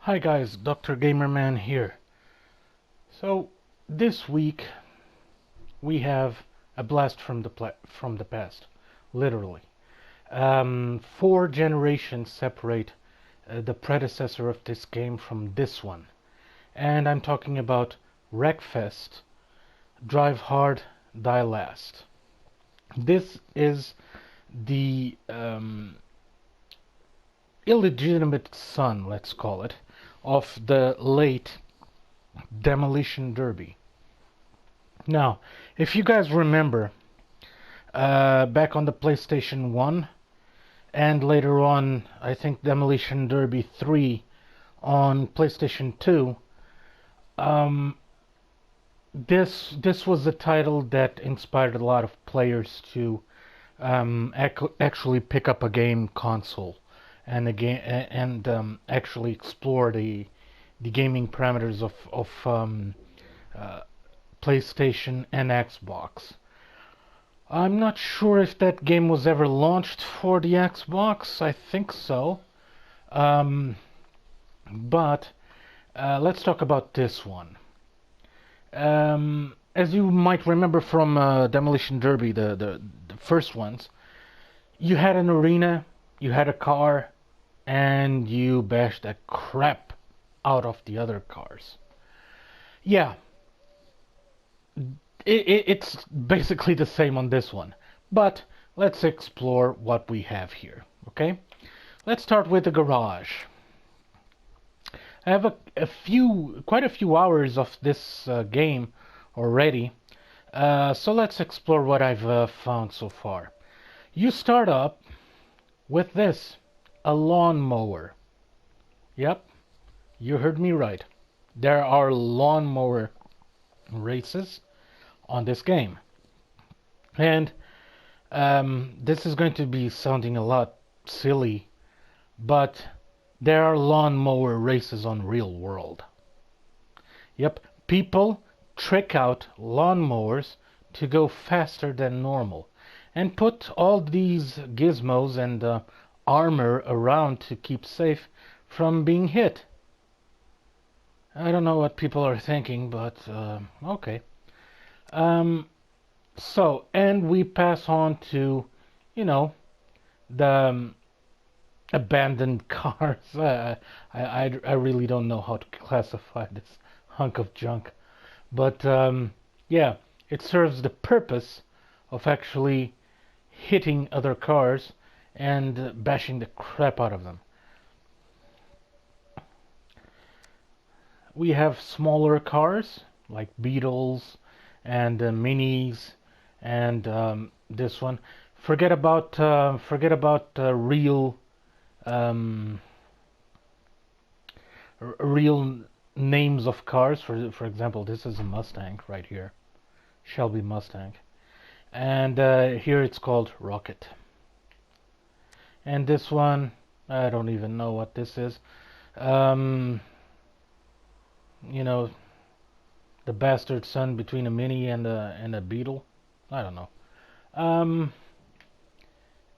Hi guys, Dr. Gamerman here. So this week we have a blast from the past, literally. Four generations separate the predecessor of this game from this one, and I'm talking about Wreckfest, Drive Hard, Die Last. This is the illegitimate son, let's call it, of the late Demolition Derby. Now, if you guys remember, back on the PlayStation 1, and later on, I think Demolition Derby 3 on PlayStation 2, this was a title that inspired a lot of players to actually pick up a game console and actually explore the gaming parameters of PlayStation and Xbox. I'm not sure if that game was ever launched for the Xbox. I think so. But let's talk about this one. As you might remember from Demolition Derby, the first ones, you had an arena, you had a car, and you bashed the crap out of the other cars. Yeah, it's basically the same on this one, but let's explore what we have here, okay? Let's start with the garage. I have quite a few hours of this game already, so let's explore what I've found so far. You start up with this, a lawnmower. Yep, you heard me right. There are lawnmower races on this game. And this is going to be sounding a lot silly, but there are lawnmower races on real world. Yep, people trick out lawnmowers to go faster than normal and put all these gizmos and armor around to keep safe from being hit. I don't know what people are thinking, but okay. So, and we pass on to, the abandoned cars. I really don't know how to classify this hunk of junk. But, yeah, it serves the purpose of actually hitting other cars and bashing the crap out of them. We have smaller cars like Beetles and Minis and this one. Forget about real real names of cars. For example, this is a Mustang right here, Shelby Mustang, and here it's called Rocket. And this one, I don't even know what this is. You know, the bastard son between a Mini and a Beetle. I don't know.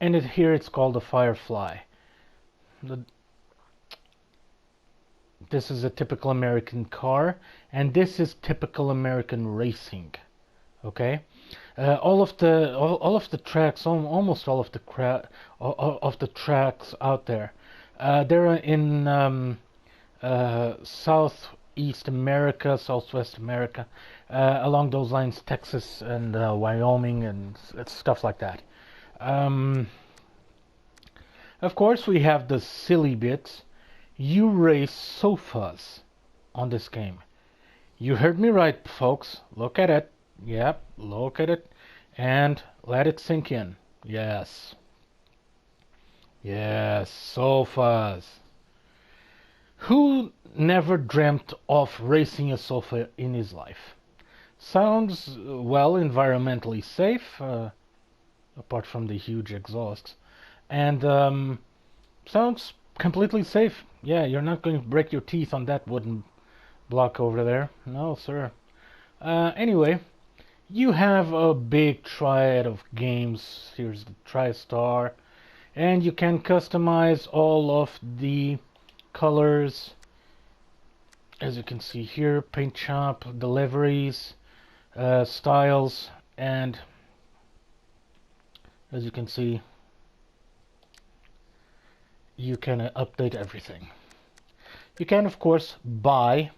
And here it's called a Firefly. This is a typical American car, and this is typical American racing. Okay, all of the tracks, almost all of the tracks out there, they're in Southeast America, Southwest America, along those lines, Texas and Wyoming and stuff like that. Of course, we have the silly bits. You race sofas on this game. You heard me right, folks. Look at it. Yep, look at it. And let it sink in. Yes. Yes, sofas. Who never dreamt of racing a sofa in his life? Sounds, well, environmentally safe, apart from the huge exhausts. And sounds completely safe. Yeah, you're not going to break your teeth on that wooden block over there. No, sir. Anyway, you have a big triad of games. Here's the TriStar. And you can customize all of the colors as you can see here, paint shop, deliveries, styles, and as you can see, you can update everything. You can, of course, buy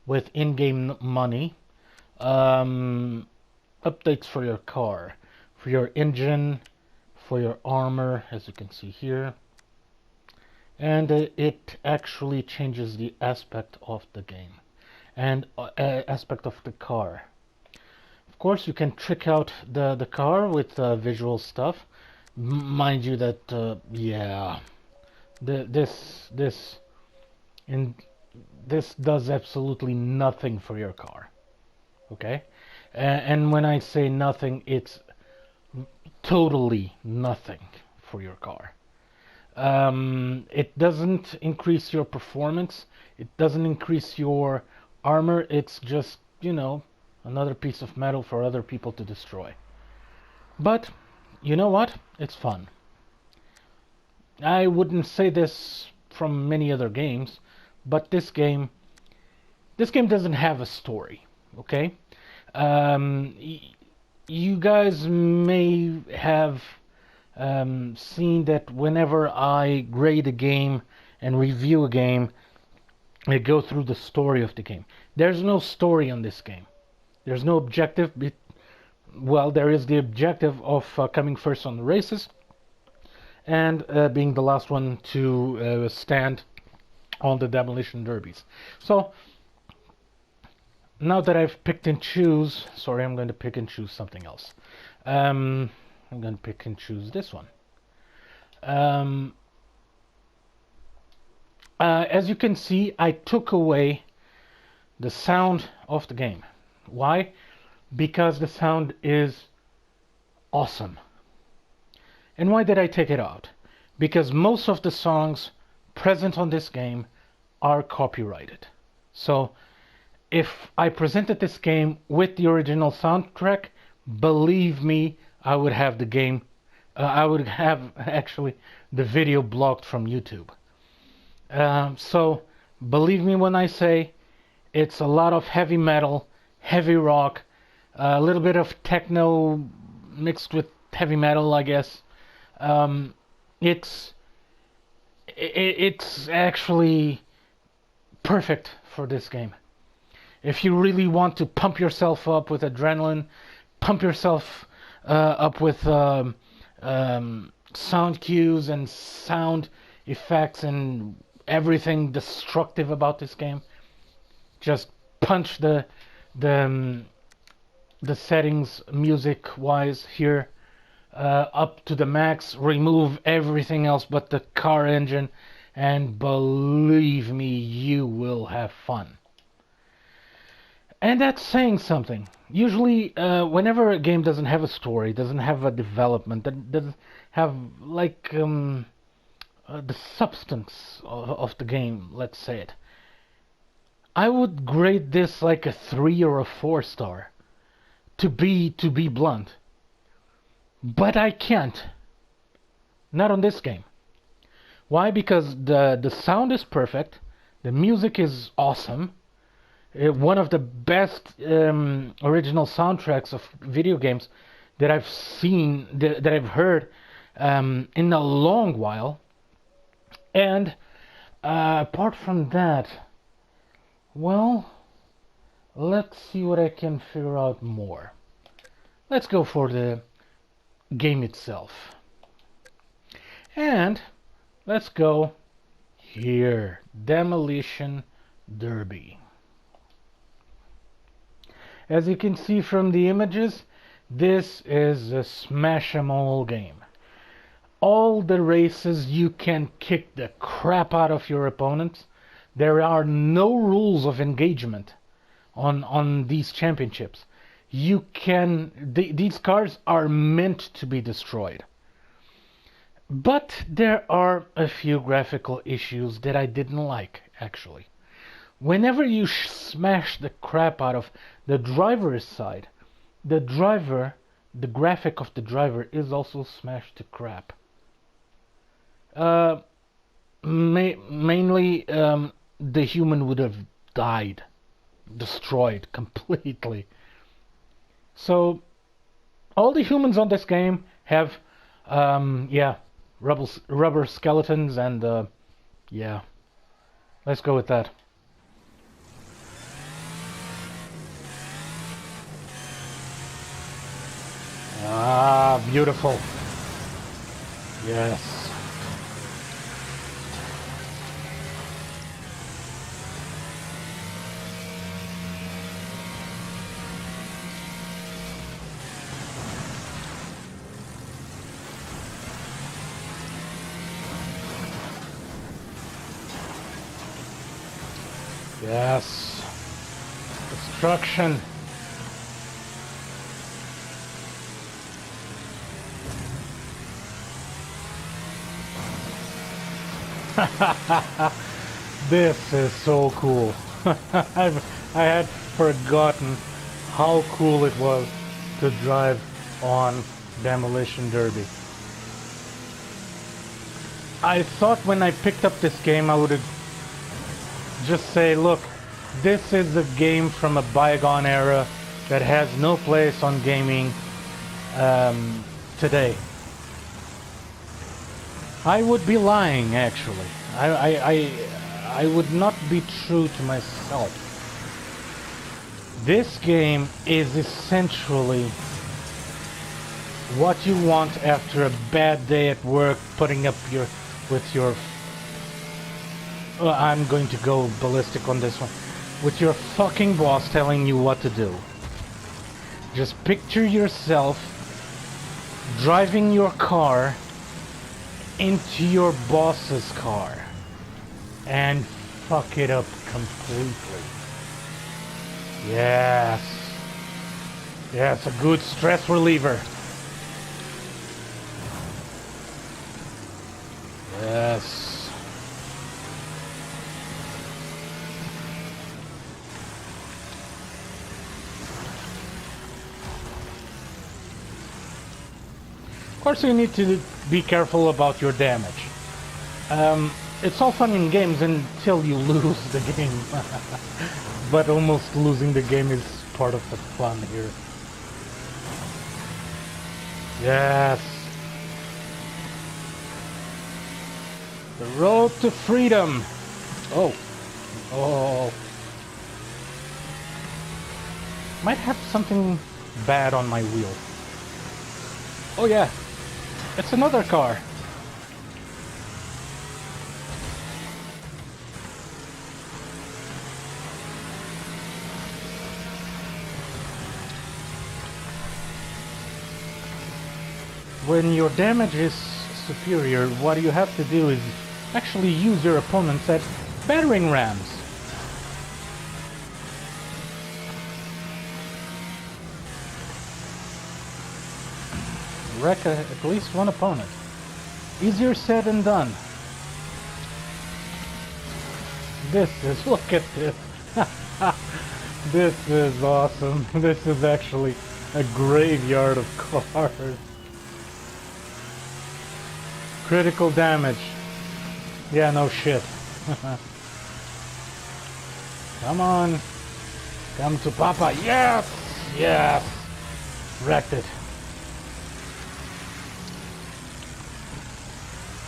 with in-game money updates for your car, for your engine, for your armor, as you can see here. And it actually changes the aspect of the game and aspect of the car. Of course, you can trick out the car with visual stuff. Mind you that yeah, this does absolutely nothing for your car. Okay, and when I say nothing, it's totally nothing for your car. It doesn't increase your performance. It doesn't increase your armor. It's just, you know, another piece of metal for other people to destroy. But you know what? It's fun. I wouldn't say this from many other games, but this game doesn't have a story. Okay, you guys may have seen that whenever I grade a game and review a game, I go through the story of the game. There's no story on this game. There's no objective. Well, there is the objective of coming first on the races and being the last one to stand on the demolition derbies. So now that I've picked and choose, sorry, I'm going to pick and choose something else. I'm going to pick and choose this one. As you can see, I took away the sound of the game. Why? Because the sound is awesome. And why did I take it out? Because most of the songs present on this game are copyrighted. So if I presented this game with the original soundtrack, believe me, I would have the game, I would have actually the video blocked from YouTube. So believe me when I say it's a lot of heavy metal, heavy rock, a little bit of techno mixed with heavy metal, I guess. It's actually perfect for this game. If you really want to pump yourself up with adrenaline, pump yourself up with sound cues and sound effects and everything destructive about this game, just punch the settings music wise here up to the max, remove everything else but the car engine, and believe me, you will have fun. And that's saying something. Usually, whenever a game doesn't have a story, doesn't have a development, doesn't have like the substance of the game, let's say it, I would grade this like a 3 or a 4 star. To be blunt. But I can't. Not on this game. Why? Because the sound is perfect, the music is awesome. One of the best original soundtracks of video games that I've seen, that I've heard in a long while. And apart from that, well, let's see what I can figure out more. Let's go for the game itself. And let's go here, Demolition Derby. As you can see from the images, this is a smash-em-all game. All the races you can kick the crap out of your opponents. There are no rules of engagement on these championships. You can, these cars are meant to be destroyed. But there are a few graphical issues that I didn't like, actually. Whenever you smash the crap out of the driver's side, the graphic of the driver is also smashed to crap. Mainly, the human would have died, destroyed completely. So all the humans on this game have, yeah, rubber skeletons, and yeah, let's go with that. Ah, beautiful. Yes. Yes. Destruction. This is so cool. I had forgotten how cool it was to drive on Demolition Derby. I thought when I picked up this game I would just say, look, this is a game from a bygone era that has no place on gaming today. I would be lying, actually. I would not be true to myself. This game is essentially what you want after a bad day at work, putting up with your I'm going to go ballistic on this one. With your fucking boss telling you what to do. Just picture yourself driving your car into your boss's car and fuck it up completely. Yes. Yes, a good stress reliever. Yes. Of course, you need to be careful about your damage. It's all fun in games until you lose the game. But almost losing the game is part of the fun here. Yes. The road to freedom. Oh. Oh. Might have something bad on my wheel. Oh yeah. It's another car. When your damage is superior, what you have to do is actually use your opponents as battering rams. Wreck at least one opponent. Easier said than done. This is, look at this. This is awesome. This is actually a graveyard of cars. Critical damage. Yeah, no shit. Come on. Come to Papa. Yes! Yes! Wrecked it.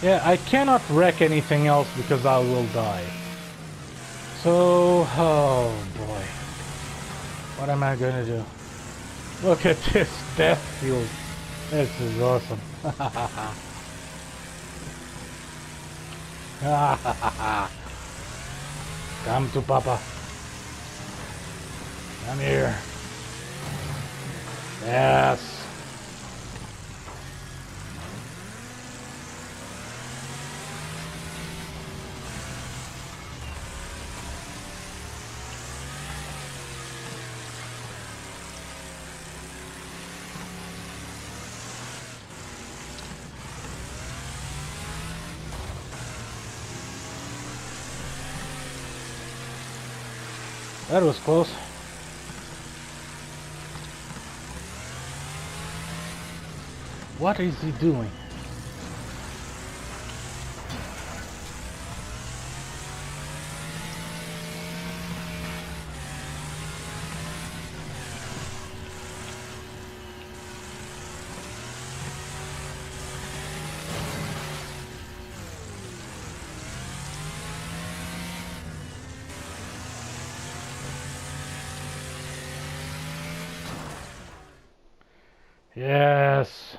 Yeah, I cannot wreck anything else because I will die. So, oh boy. What am I gonna do? Look at this death field. This is awesome. Come to Papa. Come here. Yes. That was close. What is he doing? Yes.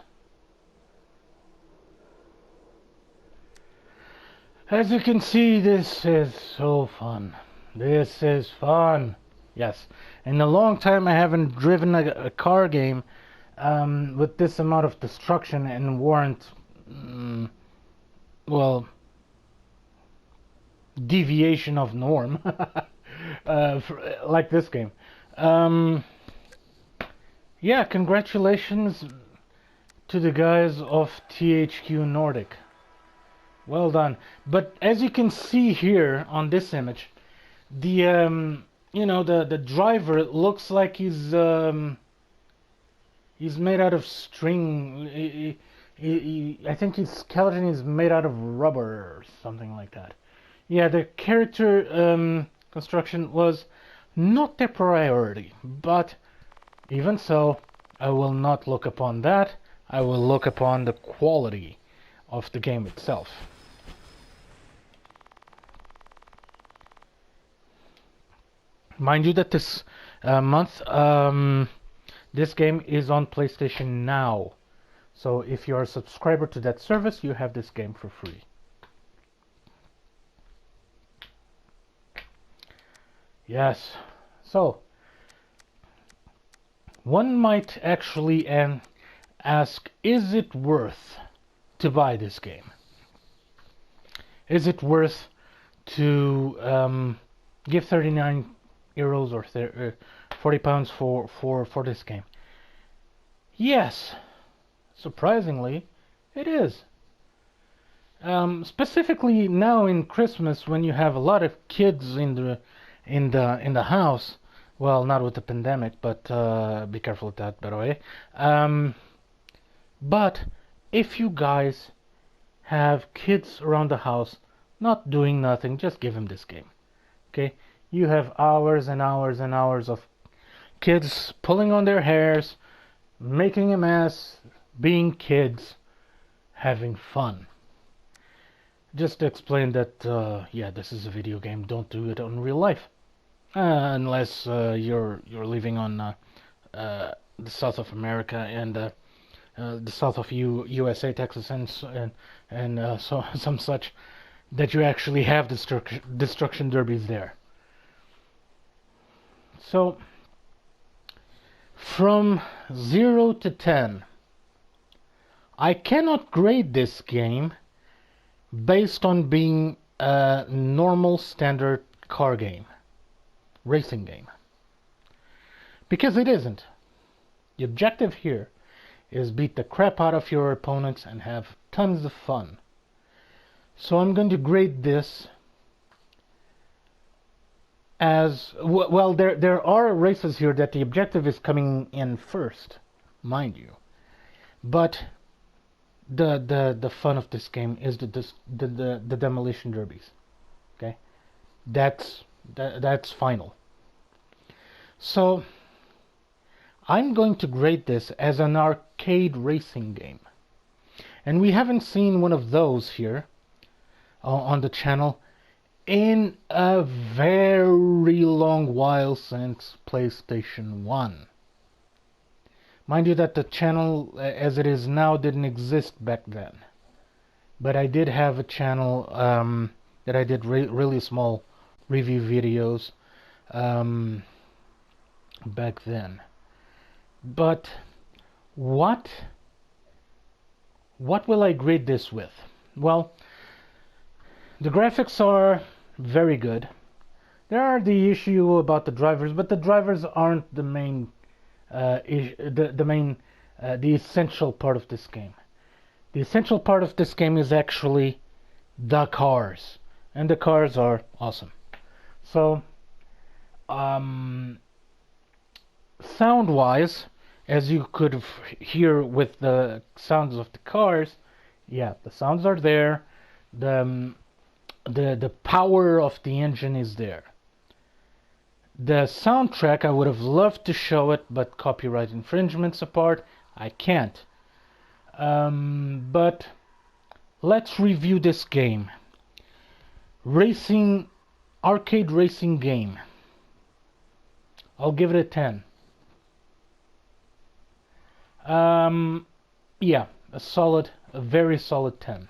As you can see, this is so fun. This is fun. Yes. In a long time, I haven't driven a car game with this amount of destruction and warrant, well, deviation of norm, like this game. Yeah, congratulations to the guys of THQ Nordic. Well done. But as you can see here on this image, the the driver looks like he's made out of string. I think his skeleton is made out of rubber or something like that. Yeah, the character construction was not their priority, but even so, I will not look upon that. I will look upon the quality of the game itself. Mind you that this month, this game is on PlayStation Now. So if you're a subscriber to that service, you have this game for free. Yes. So, one might actually ask, is it worth to buy this game? Is it worth to give 39 euros or £40 for this game? Yes. Surprisingly, it is. Specifically now in Christmas, when you have a lot of kids in the house. Well, not with the pandemic, but be careful with that, by the way. But if you guys have kids around the house not doing nothing, just give them this game. Okay? You have hours and hours and hours of kids pulling on their hairs, making a mess, being kids, having fun. Just to explain that, yeah, this is a video game. Don't do it in real life, unless you're living on the south of America and the south of USA, Texas, and so some such, that you actually have destruction derbies there. So, from 0 to 10, I cannot grade this game based on being a normal standard car game, racing game, because it isn't. The objective here is beat the crap out of your opponents and have tons of fun. So I'm going to grade this as well. There are races here that the objective is coming in first, mind you, but the fun of this game is the demolition derbies. Okay, that's final. So I'm going to grade this as an arcade racing game, and we haven't seen one of those here on the channel in a very long while, since PlayStation 1. Mind you that the channel as it is now didn't exist back then, but I did have a channel that I did really small review videos back then. But what will I grade this with? Well, the graphics are very good. There are the issue about the drivers, but the drivers aren't the main the essential part of this game. The essential part of this game is actually the cars, and the cars are awesome. So, sound-wise, as you could hear with the sounds of the cars, yeah, the sounds are there. The power of the engine is there. The soundtrack, I would have loved to show it, but copyright infringements apart, I can't. But let's review this game. Arcade racing game. I'll give it a 10. Yeah, a very solid 10.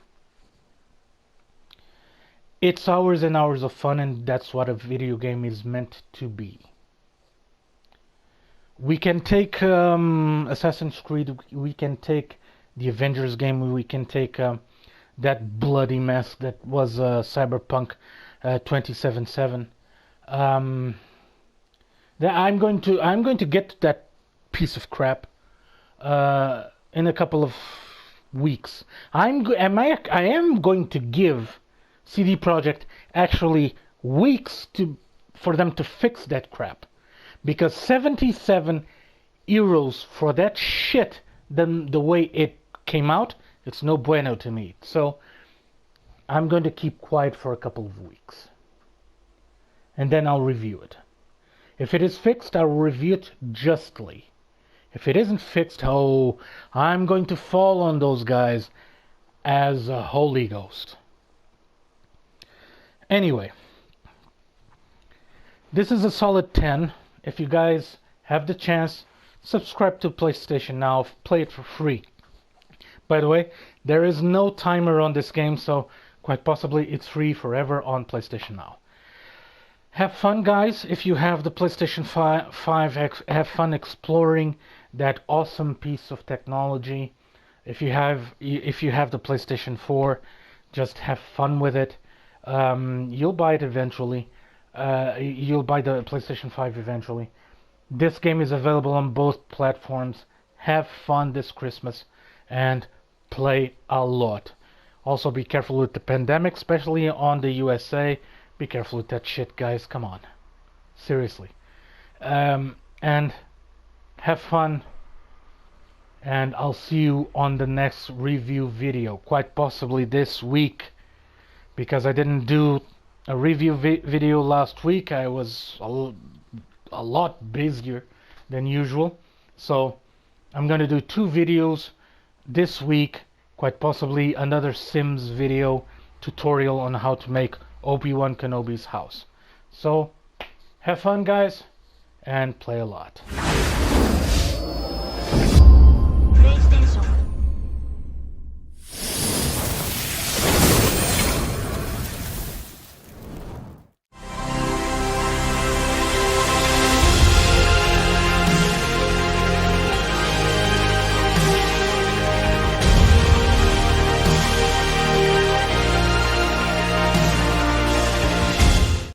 It's hours and hours of fun, and that's what a video game is meant to be. We can take Assassin's Creed, we can take the Avengers game, we can take that bloody mess that was Cyberpunk 2077. I'm going to get to that piece of crap in a couple of weeks. I am going to give CD Projekt actually weeks for them to fix that crap, because 77 euros for that shit, the way it came out, it's no bueno to me. So I'm going to keep quiet for a couple of weeks, and then I'll review it. If it is fixed, I'll review it justly. If it isn't fixed, oh, I'm going to fall on those guys as a Holy Ghost. Anyway, this is a solid 10. If you guys have the chance, subscribe to PlayStation Now. Play it for free. By the way, there is no timer on this game, so quite possibly it's free forever on PlayStation Now. Have fun, guys. If you have the PlayStation 5, have fun exploring that awesome piece of technology. If you have the PlayStation 4, just have fun with it. You'll buy it eventually. You'll buy the PlayStation 5 eventually. This game is available on both platforms. Have fun this Christmas and play a lot. Also, be careful with the pandemic, especially on the USA. Be careful with that shit, guys. Come on. Seriously. And have fun. And I'll see you on the next review video. Quite possibly this week, because I didn't do a review video last week. I was a lot busier than usual. So I'm going to do 2 videos this week. Quite possibly another Sims video tutorial on how to make Obi-Wan Kenobi's house. So have fun, guys, and play a lot.